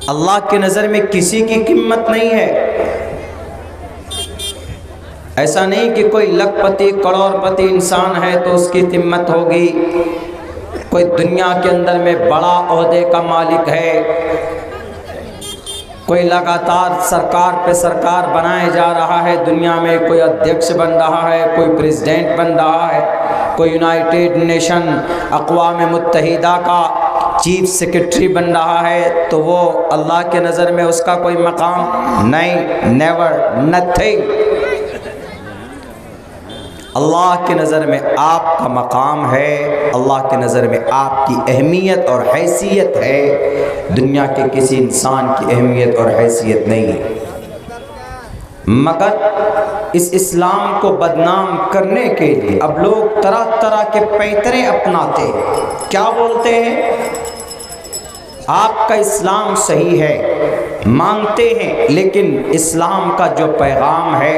اللہ کی نظر میں کسی کی قیمت نہیں ہے۔ ایسا نہیں کہ کوئی لکھ پتی کروڑ پتی انسان ہے تو اس کی قیمت ہوگی، کوئی دنیا کے اندر میں بڑا عہدے کا مالک ہے، کوئی لگاتار سرکار پہ سرکار بنائے جا رہا ہے دنیا میں، کوئی ادھیکش بن رہا ہے، کوئی پریزیڈنٹ بن رہا ہے، کوئی یونائٹڈ نیشن اقوام متحدہ کا چیف سیکرٹری بن رہا ہے، تو وہ اللہ کے نظر میں اس کا کوئی مقام نہیں، نیور، نتھنگ۔ اللہ کی نظر میں آپ کا مقام ہے، اللہ کی نظر میں آپ کی اہمیت اور حیثیت ہے، دنیا کے کسی انسان کی اہمیت اور حیثیت نہیں ہے۔ مگر اس اسلام کو بدنام کرنے کے لیے اب لوگ طرح طرح کے پیترے اپناتے ہیں۔ کیا بولتے ہیں؟ آپ کا اسلام صحیح ہے، مانتے ہیں، لیکن اسلام کا جو پیغام ہے،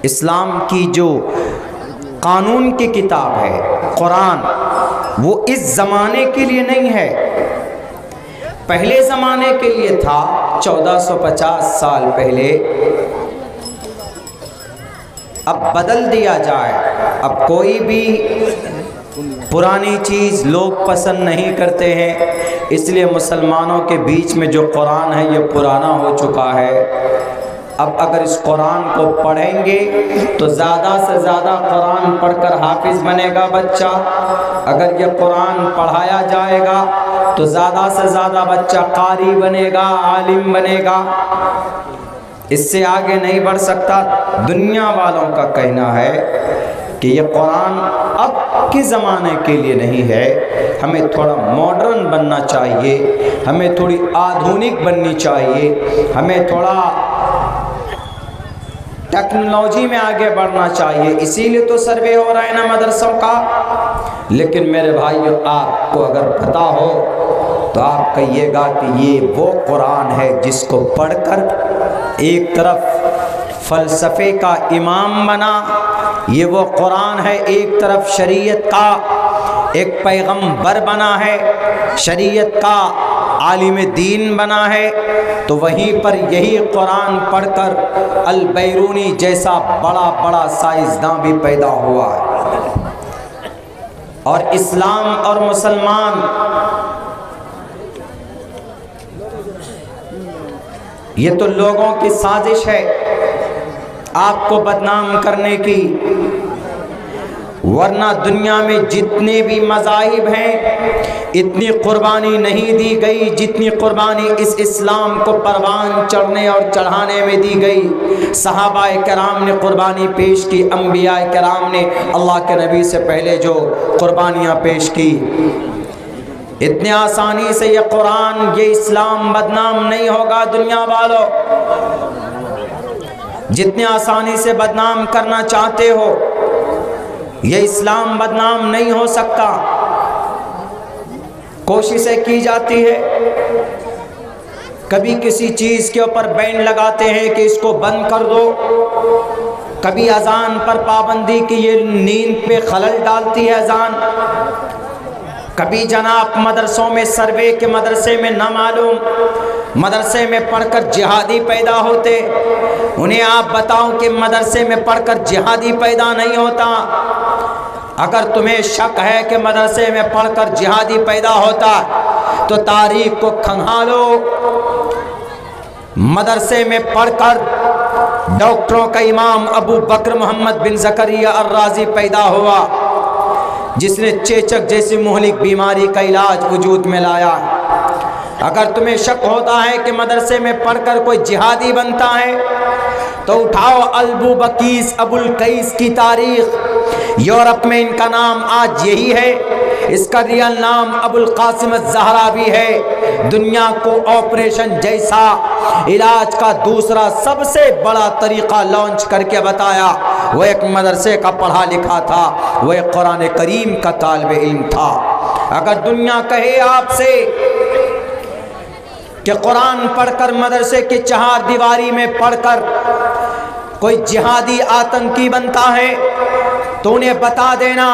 اسلام کی جو قانون کی کتاب ہے قرآن، وہ اس زمانے کے لیے نہیں ہے، پہلے زمانے کے لیے تھا، 1450 سال پہلے۔ اب بدل دیا جائے، اب کوئی بھی پرانی چیز لوگ پسند نہیں کرتے ہیں، اس لیے مسلمانوں کے بیچ میں جو قرآن ہے یہ پرانا ہو چکا ہے۔ اب اگر اس قرآن کو پڑھیں گے تو زیادہ سے زیادہ قرآن پڑھ کر حافظ بنے گا بچہ، اگر یہ قرآن پڑھایا جائے گا تو زیادہ سے زیادہ بچہ قاری بنے گا، عالم بنے گا، اس سے آگے نہیں بڑھ سکتا۔ دنیا والوں کا کہنا ہے کہ یہ قرآن اب کے زمانے کے لیے نہیں ہے، ہمیں تھوڑا ماڈرن بننا چاہیے، ہمیں تھوڑی آدھونک بننی چاہیے، ہمیں تھوڑا ٹیکنالوجی میں آگے بڑھنا چاہیے، اسی لیے تو سروے ہو رہا ہے نا مدرسوں کا۔ لیکن میرے بھائیو، آپ کو اگر پتہ ہو تو آپ کہیے گا کہ یہ وہ قرآن ہے جس کو پڑھ کر ایک طرف فلسفے کا امام بنا، یہ وہ قرآن ہے ایک طرف شریعت کا ایک پیغمبر بنا ہے، شریعت کا عالم دین بنا ہے، تو وہیں پر یہی قرآن پڑھ کر البیرونی جیسا بڑا بڑا سائنسداں بھی پیدا ہوا ہے۔ اور اسلام اور مسلمان یہ تو لوگوں کی سازش ہے آپ کو بدنام کرنے کی، ورنہ دنیا میں جتنے بھی مذاہب ہیں اتنی قربانی نہیں دی گئی جتنی قربانی اس اسلام کو پروان چڑھنے اور چڑھانے میں دی گئی۔ صحابہ کرام نے قربانی پیش کی، انبیاء کرام نے اللہ کے نبی سے پہلے جو قربانیاں پیش کی۔ اتنے آسانی سے یہ قرآن، یہ اسلام بدنام نہیں ہوگا دنیا والوں، جتنے آسانی سے بدنام کرنا چاہتے ہو یہ اسلام بدنام نہیں ہو سکتا۔ کوششیں کی جاتی ہے، کبھی کسی چیز کے اوپر بین لگاتے ہیں کہ اس کو بند کر دو، کبھی اذان پر پابندی کی یہ نیند پہ خلل ڈالتی ہے اذان، کبھی جناب مدرسوں میں سروے کے مدرسے میں نہ معلوم مدرسے میں پڑھ کر جہادی پیدا ہوتے، انہیں آپ بتاؤ کہ مدرسے میں پڑھ کر جہادی پیدا نہیں ہوتا۔ اگر تمہیں شک ہے کہ مدرسے میں پڑھ کر جہادی پیدا ہوتا تو تاریخ کو کھنگالو۔ مدرسے میں پڑھ کر ڈاکٹروں کا امام ابو بکر محمد بن زکریا الرازی پیدا ہوا، جس نے چیچک جیسی مہلک بیماری کا علاج وجود میں لایا۔ اگر تمہیں شک ہوتا ہے کہ مدرسے میں پڑھ کر کوئی جہادی بنتا ہے تو اٹھاؤ ابو بکیس ابو القیس کی تاریخ، یورپ میں ان کا نام آج یہی ہے، اس کا ریئل نام ابو القاسم الزہراوی ہے۔ دنیا کو آپریشن جیسا علاج کا دوسرا سب سے بڑا طریقہ لانچ کر کے بتایا، وہ ایک مدرسے کا پڑھا لکھا تھا، وہ ایک قرآن کریم کا طالب علم تھا۔ اگر دنیا کہے آپ سے کہ قرآن پڑھ کر مدرسے کی چہار دیواری میں پڑھ کر کوئی جہادی آتنکی بنتا ہے تو انہیں بتا دینا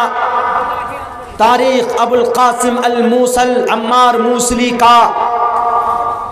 تاریخ ابو القاسم الموصل عمار موصلی کا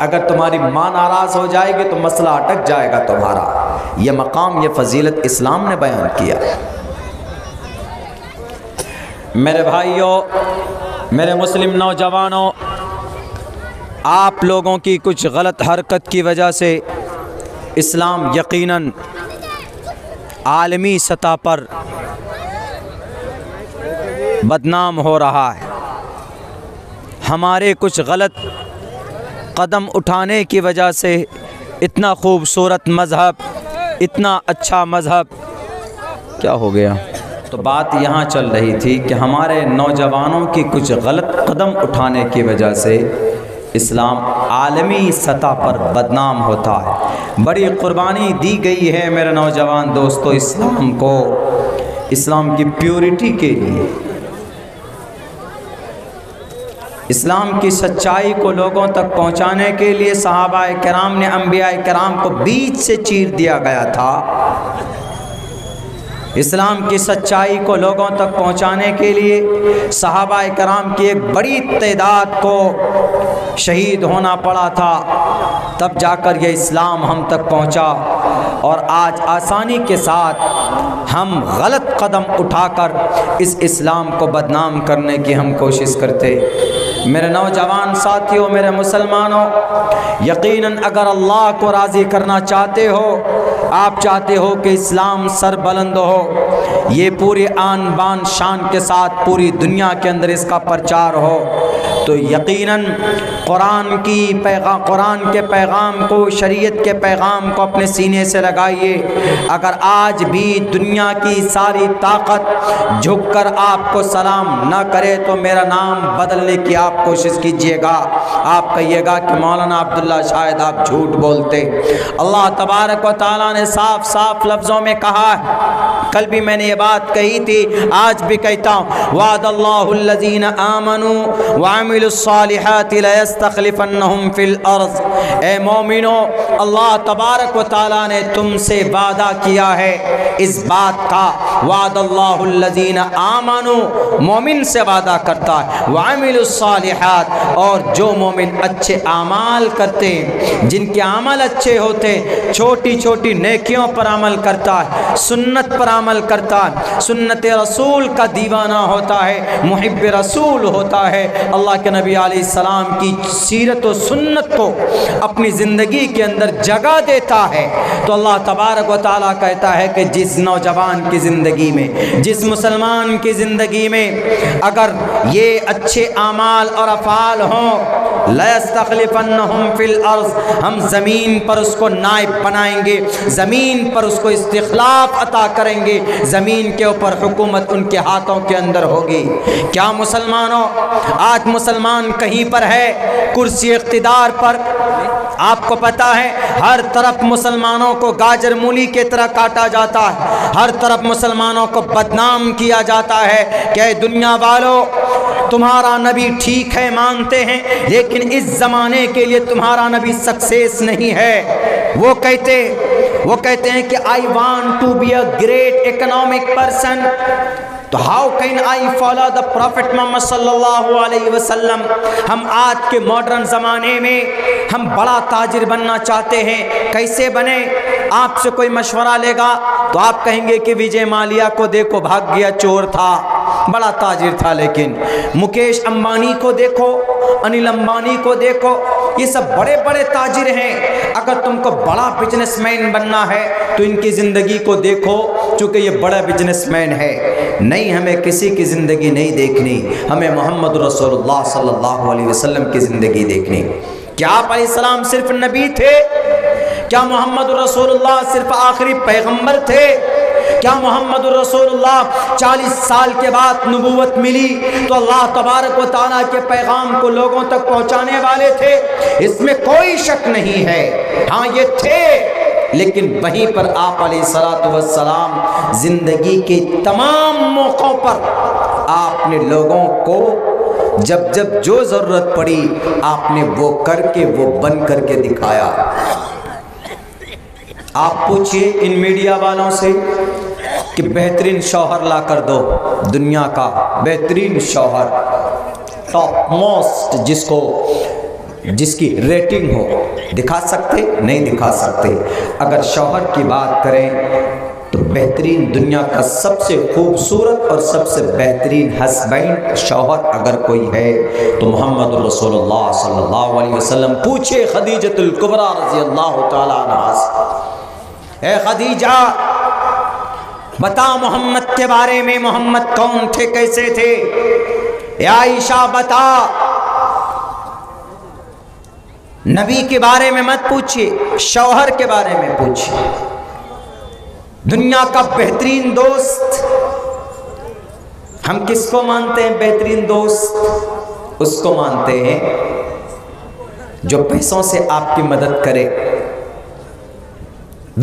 اگر تمہاری ماں ناراض ہو جائے گی تو مسئلہ اٹک جائے گا تمہارا۔ یہ مقام، یہ فضیلت اسلام نے بیان کیا۔ میرے بھائیوں، میرے مسلم نوجوانوں، آپ لوگوں کی کچھ غلط حرکت کی وجہ سے اسلام یقیناً عالمی سطح پر بدنام ہو رہا ہے۔ ہمارے کچھ غلط قدم اٹھانے کی وجہ سے اتنا خوبصورت مذہب، اتنا اچھا مذہب، کیا ہو گیا؟ تو بات یہاں چل رہی تھی کہ ہمارے نوجوانوں کی کچھ غلط قدم اٹھانے کی وجہ سے اسلام عالمی سطح پر بدنام ہوتا ہے۔ بڑی قربانی دی گئی ہے میرے نوجوان دوستو اسلام کو، اسلام کی پیورٹی کے لیے، اسلام کی سچائی کو لوگوں تک پہنچانے کے لیے صحابہ کرام نے انبیاء کرام کو بیچ سے چیر دیا گیا تھا۔ اسلام کی سچائی کو لوگوں تک پہنچانے کے لیے صحابہ کرام کی ایک بڑی تعداد کو شہید ہونا پڑا تھا، تب جا کر یہ اسلام ہم تک پہنچا، اور آج آسانی کے ساتھ ہم غلط قدم اٹھا کر اس اسلام کو بدنام کرنے کی ہم کوشش کرتے۔ میرے نوجوان ساتھیوں، میرے مسلمانوں، یقیناً اگر اللہ کو راضی کرنا چاہتے ہو، آپ چاہتے ہو کہ اسلام سر بلند ہو، یہ پورے آن بان شان کے ساتھ پوری دنیا کے اندر اس کا پرچار ہو، تو یقیناً قرآن کے پیغام کو، شریعت کے پیغام کو اپنے سینے سے لگائیے۔ اگر آج بھی دنیا کی ساری طاقت جھک کر آپ کو سلام نہ کرے تو میرا نام بدلنے کی آپ کوشش کیجئے گا۔ آپ کہیے گا کہ مولانا عبداللہ شاید آپ جھوٹ بولتے۔ اللہ تبارک و تعالیٰ نے صاف صاف لفظوں میں کہا ہے، کل بھی میں نے یہ بات کہی تھی، آج بھی کہتا ہوں، وعد اللہ الذین آمنوا وعملوا الصالحات لیستخلفنہم فی الارض۔ اے مومنو، اللہ تبارک و تعالیٰ نے تم سے وعدہ کیا ہے اس بات کا، وعد اللہ الذین آمنوا، مومن سے وعدہ کرتا ہے، وعملوا الصالحات، اور جو مومن اچھے اعمال کرتے ہیں، جن کے عمل اچھے ہوتے ہیں، چھوٹی چھوٹی نیکیوں پر عمل کرتا ہے، سنت پر عمل کرتا ہے، سنت رسول کا دیوانہ ہوتا ہے، محب رسول ہوتا ہے، اللہ کے نبی علیہ السلام کی سیرت و سنت کو اپنی زندگی کے اندر جگہ دیتا ہے، تو اللہ تبارک و تعالیٰ کہتا ہے کہ جس نوجوان کی زندگی میں، جس مسلمان کی زندگی میں اگر یہ اچھے اعمال اور افعال ہوں، لَيَسْتَخْلِفَنَّهُمْ فِي الْأَرْضِ، ہم زمین پر اس کو نائب بنائیں گے، زمین پر اس کو استخلاف عطا کریں گے، زمین کے اوپر حکومت ان کے ہاتھوں کے اندر ہوگی۔ کیا مسلمانوں، آج مسلمان کہیں پر ہے؟ کرسی اقتدار پر۔ آپ کو پتا ہے ہر طرف مسلمانوں کو گاجر مولی کی طرح کاٹا جاتا ہے، ہر طرف مسلمانوں کو بدنام کیا جاتا ہے کہ دنیا والوں، تمہارا نبی ٹھیک ہے مانتے ہیں، لیکن اس زمانے کے لیے تمہارا نبی سکسیس نہیں ہے۔ وہ کہتے ہیں کہ I want to be a great economic person، تو how can I follow the Prophet Muhammad صلی اللہ علیہ وسلم؟ ہم آج کے ماڈرن زمانے میں ہم بڑا تاجر بننا چاہتے ہیں، کیسے بنے؟ آپ سے کوئی مشورہ لے گا تو آپ کہیں گے کہ وجے مالیا کو دیکھو، بھاگ گیا، چور تھا، بڑا تاجر تھا، لیکن مکیش امبانی کو دیکھو، انل امبانی کو دیکھو، یہ سب بڑے بڑے تاجر ہیں۔ اگر تم کو بڑا بزنس مین بننا ہے تو ان کی زندگی کو دیکھو، چونکہ یہ بڑا بزنس مین ہے۔ نہیں، ہمیں کسی کی زندگی نہیں دیکھنی، ہمیں محمد رسول اللہ صلی اللہ علیہ وسلم کی زندگی دیکھنی۔ کیا آپ علیہ السلام صرف نبی تھے؟ کیا محمد رسول اللہ صرف آخری پیغمبر تھے؟ کیا محمد رسول اللہ 40 سال کے بعد نبوت ملی تو اللہ تبارک و تعالیٰ کے پیغام کو لوگوں تک پہنچانے والے تھے؟ اس میں کوئی شک نہیں ہے، ہاں یہ تھے، لیکن وہیں پر آپ علیہ السلام زندگی کے تمام موقعوں پر آپ نے لوگوں کو جب جب جو ضرورت پڑی آپ نے وہ کر کے، وہ بن کر کے دکھایا۔ آپ پوچھئے ان میڈیا والوں سے کہ بہترین شوہر لا کر دو، دنیا کا بہترین شوہر، ٹاپ موسٹ، جس کو جس کی ریٹنگ ہو، دکھا سکتے؟ نہیں دکھا سکتے۔ اگر شوہر کی بات کریں تو بہترین دنیا کا سب سے خوبصورت اور سب سے بہترین ہسبینڈ شوہر اگر کوئی ہے تو محمد رسول اللہ صلی اللہ علیہ وسلم۔ پوچھے خدیجۃ الکبریٰ رضی اللہ تعالیٰ عنہا سے، اے خدیجہ بتا محمد کے بارے میں، محمد کون تھے، کیسے تھے؟ اے عائشہ بتا، نبی کے بارے میں مت پوچھئے، شوہر کے بارے میں پوچھئے۔ دنیا کا بہترین دوست ہم کس کو مانتے ہیں؟ بہترین دوست اس کو مانتے ہیں جو پیسوں سے آپ کی مدد کرے۔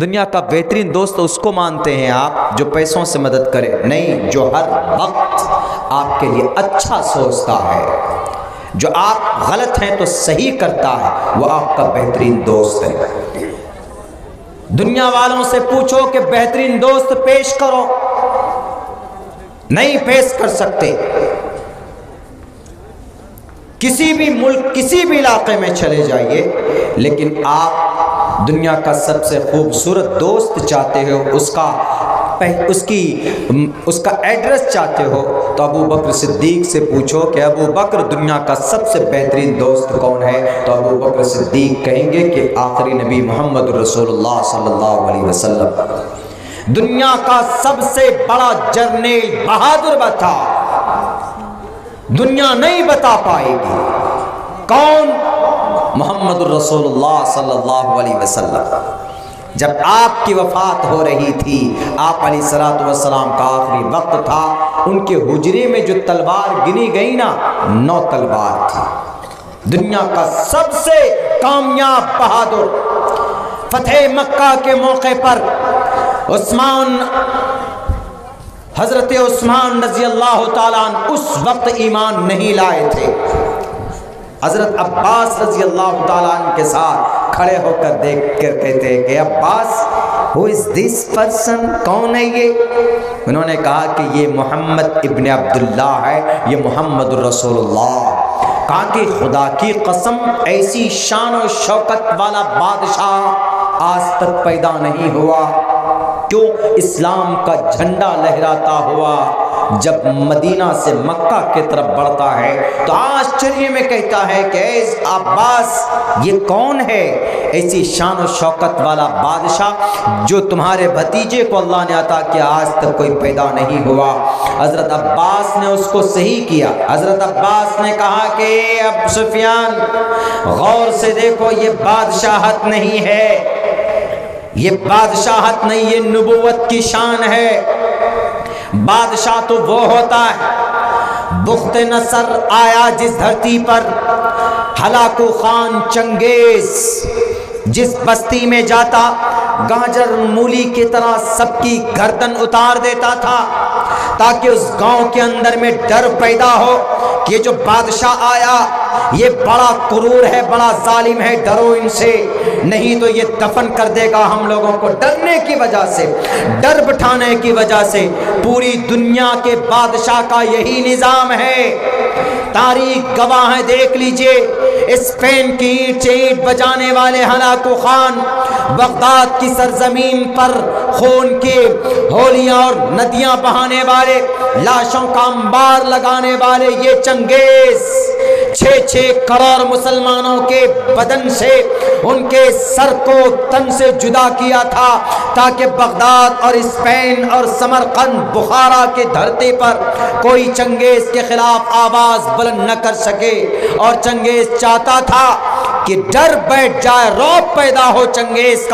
دنیا کا بہترین دوست اس کو مانتے ہیں آپ جو پیسوں سے مدد کرے، نہیں جو ہر وقت آپ کے لیے اچھا سوچتا ہے، جو آپ غلط ہیں تو صحیح کرتا ہے، وہ آپ کا بہترین دوست ہے۔ دنیا والوں سے پوچھو کہ بہترین دوست پیش کرو، نہیں پیش کر سکتے۔ کسی بھی ملک، کسی بھی علاقے میں چلے جائیے، لیکن آپ دنیا کا سب سے خوبصورت دوست چاہتے ہو، اس کا ایڈریس چاہتے ہو تو ابو بکر صدیق سے پوچھو کہ ابو بکر دنیا کا سب سے بہترین دوست کون ہے، تو ابو بکر صدیق کہیں گے کہ آخری نبی محمد رسول اللہ صلی اللہ علیہ وسلم۔ دنیا کا سب سے بڑا جرنیل بہادر تھا، دنیا نہیں بتا پائے گی کون؟ محمد رسول اللہ صلی اللہ علیہ وسلم۔ جب آپ کی وفات ہو رہی تھی، آپ علیہ السلام کا آخری وقت تھا، ان کے حجرے میں جو تلوار گنی گئی نا، 9 تلوار تھی۔ دنیا کا سب سے کامیاب بہادر، فتح مکہ کے موقع پر حضرت عثمان رضی اللہ تعالیٰ عنہ اس وقت ایمان نہیں لائے تھے۔ حضرت عباس رضی اللہ تعالیٰ عنہ کے ساتھ کھڑے ہو کر دیکھ کر کہتے ہیں کہ عباس who is this person؟ کون ہے یہ؟ انہوں نے کہا کہ یہ محمد ابن عبداللہ ہے، یہ محمد رسول اللہ۔ کہا کہ خدا کی قسم ایسی شان و شوکت والا بادشاہ آج تک پیدا نہیں ہوا۔ کیوں؟ اسلام کا جھنڈا لہراتا ہوا جب مدینہ سے مکہ کی طرف بڑھتا ہے تو آشچرے میں کہتا ہے کہ اے عباس یہ کون ہے؟ ایسی شان و شوکت والا بادشاہ جو تمہارے بھتیجے کو اللہ نے عطا کیا، آج تک کوئی پیدا نہیں ہوا۔ حضرت عباس نے اس کو صحیح کیا۔ حضرت عباس نے کہا کہ اب سفیان غور سے دیکھو، یہ بادشاہت نہیں ہے، یہ بادشاہت نہیں، یہ نبوت کی شان ہے۔ بادشاہ تو وہ ہوتا ہے، بخت نصر آیا جس دھرتی پر، ہلاکو خان چنگیز جس بستی میں جاتا گاجر مولی کی طرح سب کی گردن اتار دیتا تھا تاکہ اس گاؤں کے اندر میں ڈر پیدا ہو کہ یہ جو بادشاہ آیا یہ بڑا کرور ہے، بڑا ظالم ہے، ڈرو ان سے، نہیں تو یہ دفن کر دے گا ہم لوگوں کو۔ ڈرنے کی وجہ سے، ڈر بٹھانے کی وجہ سے پوری دنیا کے بادشاہ کا یہی نظام ہے۔ تاریخ گواہ ہے، دیکھ لیجئے، اسپین کی اینٹ سے اینٹ بجانے والے ہلاکو خان، بغداد کی سرزمین پر خون کے ہولیاں اور ندیاں بہانے والے، لاشوں کا انبار لگانے والے یہ چنگیز 6 کروڑ مسلمانوں کے بدن سے ان کے سر کو تن سے جدا کیا تھا تاکہ بغداد اور اسپین اور سمرقند بخارا کی دھرتی پر کوئی چنگیز کے خلاف آواز بلند نہ کر سکے۔ اور چنگیز چاہتا تھا کہ ڈر بیٹھ جائے، رعب پیدا ہو چنگیز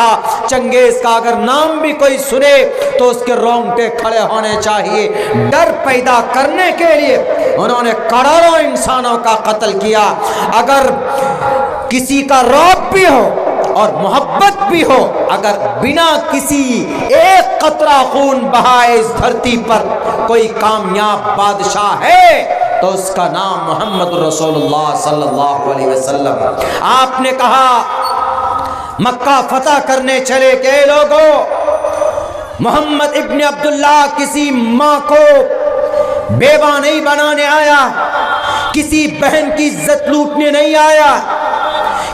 کا اگر نام بھی کوئی سنے تو اس کے رونگٹے کھڑے ہونے چاہیے۔ ڈر پیدا کرنے کے لیے انہوں نے کروڑوں انسانوں کا قتل کیا۔ اگر کسی کا رعب بھی ہو اور محبت بھی ہو، اگر بنا کسی ایک قطرہ خون بہائے اس دھرتی پر کوئی کامیاب بادشاہ ہے تو اس کا نام محمد رسول اللہ صلی اللہ علیہ وسلم۔ آپ نے کہا مکہ فتح کرنے چلے کہ اے لوگوں، محمد ابن عبداللہ کسی ماں کو بیوہ نہیں بنانے آیا، کسی بہن کی عزت لوٹنے نہیں آیا،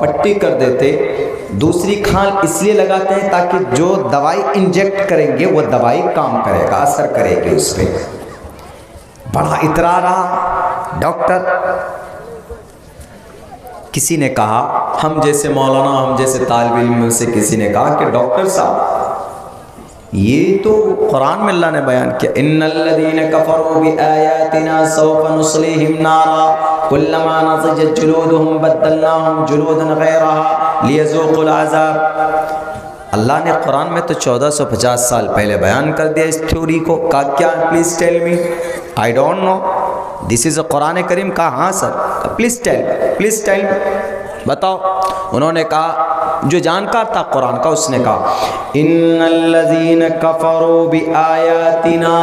پٹی کر دیتے. دوسری کھال اس لیے لگاتے ہیں تاکہ جو دوائی انجیکٹ کریں گے وہ دوائی کام کرے گا, اثر کرے گی اس پہ. بڑا اترا رہا ڈاکٹر. کسی نے کہا, ہم جیسے مولانا, ہم جیسے طالب علم میں سے کسی نے کہا کہ ڈاکٹر صاحب یہ تو قرآن میں اللہ نے بیان کیا, ان الذین کفروا بآیاتنا سوف نصلیہم نارا کلما نضجت جلودہم بدلناہم جلودا غیرہا لیذوقوا العذاب. اللہ نے قرآن میں تو 1450 سال پہلے بیان کر دیا اس تھیوری کو. کہا کیا؟ Please tell me, I don't know, this is a Quran کریم. کہا ہاں سر. پلیز ٹیل می, بتاؤ. انہوں نے کہا, جو جانکار تھا قرآن کا, اس نے کہا ان الذین کفروا بآیاتنا,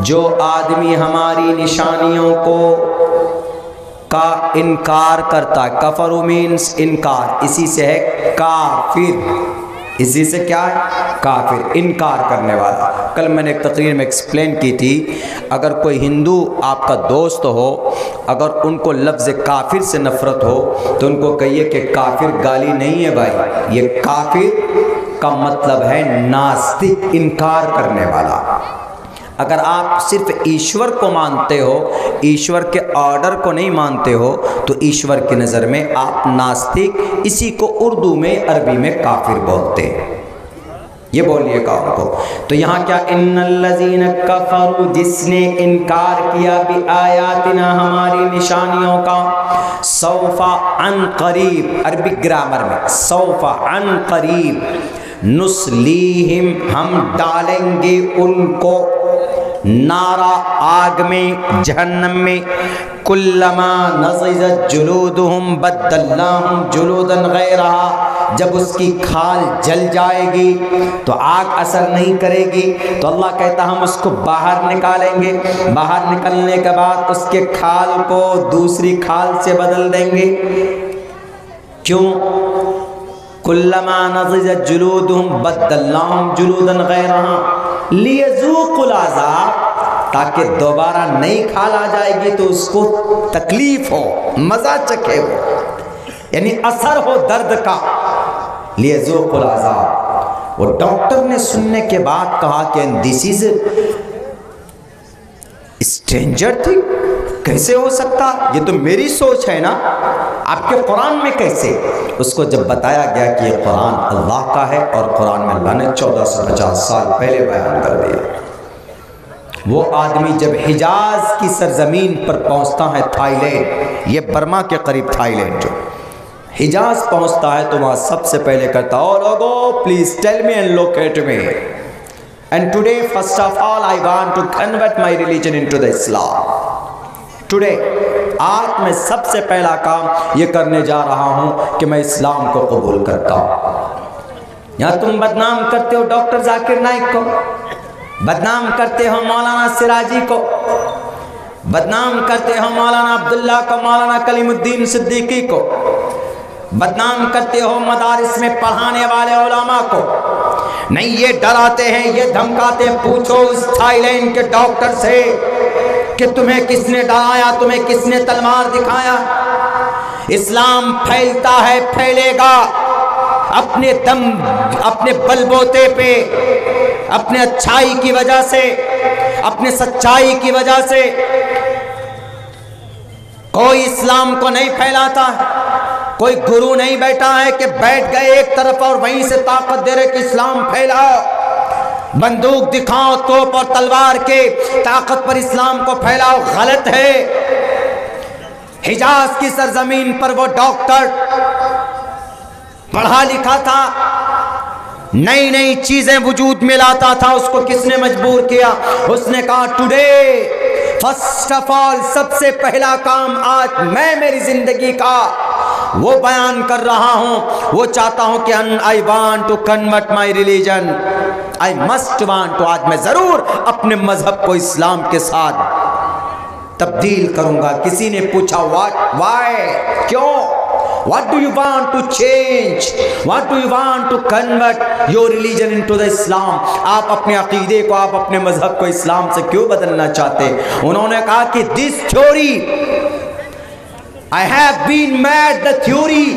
جو آدمی ہماری نشانیوں کو کا انکار کرتا ہے. کفروا مینس انکار, اسی سے ہے کافر. اسی سے کیا ہے؟ کافر, انکار کرنے والا. کل میں نے ایک تقریر میں ایکسپلین کی تھی, اگر کوئی ہندو آپ کا دوست ہو, اگر ان کو لفظ کافر سے نفرت ہو تو ان کو کہیے کہ کافر گالی نہیں ہے بھائی, یہ کافر کا مطلب ہے ناستک, انکار کرنے والا. اگر آپ صرف ایشور کو مانتے ہو, ایشور کے آرڈر کو نہیں مانتے ہو, تو ایشور کی نظر میں آپ ناستک, اسی کو اردو میں عربی میں کافر بولتے ہیں. یہ بولیے گا ان کو. تو یہاں کیا, ان الذین کفروا, جس نے انکار کیا, بآیاتنا, ہماری نشانیوں کا, سوف, عن قریب, عربی گرامر میں سوف, عن قریب, نسلیہم, ہم ڈالیں گے ان کو, نارا, آگ میں, جہنم میں, کلما نضجت جلودہم بدلناہم جلودا غیرہا, جب اس کی کھال جل جائے گی تو آگ اثر نہیں کرے گی, تو اللہ کہتا ہم اس کو باہر نکالیں گے. باہر نکلنے کے بعد اس کے کھال کو دوسری کھال سے بدل دیں گے. کیوں؟ کلما نضجت جلودہم بدلناہم جلودا غیرہا لیذوقوا العذاب, تاکہ دوبارہ نئی کھال آ جائے گی تو اس کو تکلیف ہو, مزہ چکھے ہو, یعنی اثر ہو درد کا. لیذوقوا العذاب. وہ ڈاکٹر نے سننے کے بعد کہا کہ دس از اسٹرینجر تھی, کیسے ہو سکتا, یہ تو میری سوچ ہے نا, آپ کے قرآن میں کیسے؟ اس کو جب بتایا گیا کہ یہ قرآن اللہ کا ہے اور قرآن میں اللہ نے 1450 سال پہلے بیان کر دیا. وہ آدمی جب حجاز کی سرزمین پر پہنچتا ہے, تھائی لینڈ, یہ برما کے قریب تھائی لینڈ, جو حجاز پہنچتا ہے تو وہاں سب سے پہلے کرتا, او لوگو please tell me and locate me, and today first of all I want to convert my religion into the Islam. Today, آج میں سب سے پہلا کام یہ کرنے جا رہا ہوں کہ میں اسلام کو قبول کرتا ہوں. یہاں تم بدنام کرتے ہو ڈاکٹر ذاکر نائک کو, بدنام کرتے ہو مولانا سراجی کو, بدنام کرتے ہو مولانا عبداللہ کو, مولانا کلیم الدین صدیقی کو, بدنام کرتے ہو مدارس میں پڑھانے والے علماء کو. نہیں, یہ ڈراتے ہیں, یہ دھمکاتے ہیں. پوچھو اس تھائی لینڈ کے ڈاکٹر سے کہ تمہیں کس نے ڈرایا, تمہیں کس نے تلوار دکھایا. اسلام پھیلتا ہے, پھیلے گا اپنے دم, اپنے بل بوتے پہ, اپنے اچھائی کی وجہ سے, اپنے سچائی کی وجہ سے. کوئی اسلام کو نہیں پھیلاتا ہے, کوئی گرو نہیں بیٹھا ہے کہ بیٹھ گئے ایک طرف اور وہیں سے طاقت دے رہے کہ اسلام پھیلاؤ. بندوق دکھاؤ, توپ اور تلوار کے طاقت پر اسلام کو پھیلاؤ. غلط ہے. حجاز کی سرزمین پر وہ ڈاکٹر پڑھا لکھا تھا, نئی نئی چیزیں وجود میں لاتا تھا. اس کو کس نے مجبور کیا؟ اس نے کہا ٹوڈے فرسٹ آف آل, سب سے پہلا کام آج میں میری زندگی کا وہ بیان کر رہا ہوں, وہ چاہتا ہوں کہ I want to convert my religion, I must want to, آج میں ضرور اپنے مذہب کو اسلام کے ساتھ تبدیل کروں گا. کسی نے پوچھا why, کیوں, what do you want to change, what do you want to convert your religion into the Islam, آپ اپنے عقیدے کو, آپ اپنے مذہب کو اسلام سے کیوں بدلنا چاہتے؟ انہوں نے کہا کہ this theory I have been mad the theory.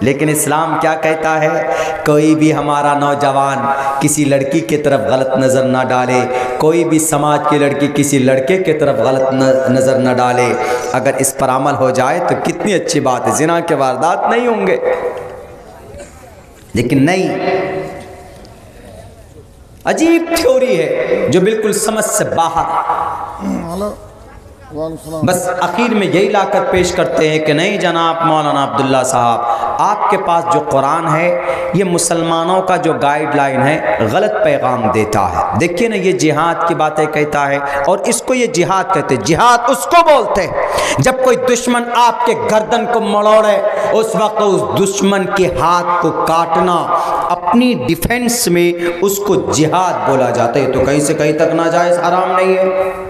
لیکن اسلام کیا کہتا ہے؟ کوئی بھی ہمارا نوجوان کسی لڑکی کی طرف غلط نظر نہ ڈالے، کوئی بھی سماج کی لڑکی کسی لڑکے کی طرف غلط نظر نہ ڈالے۔ اگر اس پر عمل ہو جائے تو کتنی اچھی بات ہے، زنا کے واردات نہیں ہوں گے۔ لیکن نہیں، عجیب تھیوری ہے جو بالکل سمجھ سے باہر ہے۔ بس اخیر میں یہی لا کر پیش کرتے ہیں کہ نہیں جناب مولانا عبداللہ صاحب، آپ کے پاس جو قرآن ہے یہ مسلمانوں کا جو گائیڈ لائن ہے غلط پیغام دیتا ہے۔ دیکھیے نا، یہ جہاد کی باتیں کہتا ہے اور اس کو یہ جہاد کہتے ہیں۔ جہاد اس کو بولتے ہیں جب کوئی دشمن آپ کے گردن کو مڑوڑے، اس وقت اس دشمن کے ہاتھ کو کاٹنا اپنی ڈیفنس میں اس کو جہاد بولا جاتا ہے۔ تو کہیں سے کہیں تک ناجائز حرام نہیں ہے۔